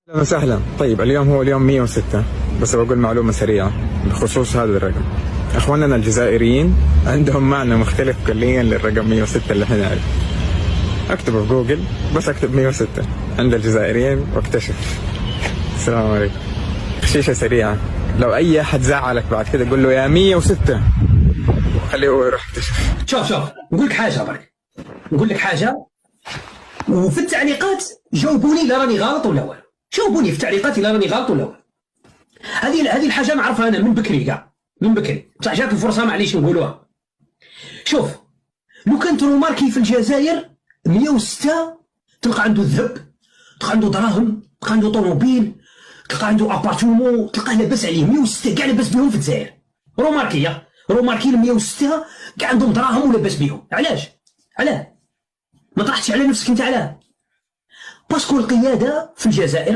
اهلا وسهلا. طيب اليوم هو اليوم 106، بس بقول معلومة سريعة بخصوص هذا الرقم. اخواننا الجزائريين عندهم معنى مختلف كليا للرقم 106 اللي احنا نعرف. اكتبه في جوجل، بس اكتب 106 عند الجزائريين واكتشف. السلام عليكم. خشيشة سريعة، لو اي احد زعلك بعد كده قول له يا 106 خليه هو يروح يكتشف. شوف نقول لك حاجه برك، نقول لك حاجه، وفي التعليقات جاوبوني الا راني غلط ولا والو. جاوبوني في التعليقات الا راني غلط ولا والو. هذه الحاجه نعرفها انا من بكري كاع، من بكري، بصح جات الفرصه معليش نقولوها. شوف، لو كانت روماركي في الجزائر 106 تلقى عنده الذهب، تلقى عنده دراهم، تلقى عنده طوموبيل، تلقى عنده ابارتمون، تلقاه لاباس عليه. 106 كاع لاباس بهم في الجزائر. روماركي ال 106 كاع عندهم دراهم ولاباس بهم. علاش؟ علاه؟ ما طرحتش على نفسك انت علاه؟ باسكو القياده في الجزائر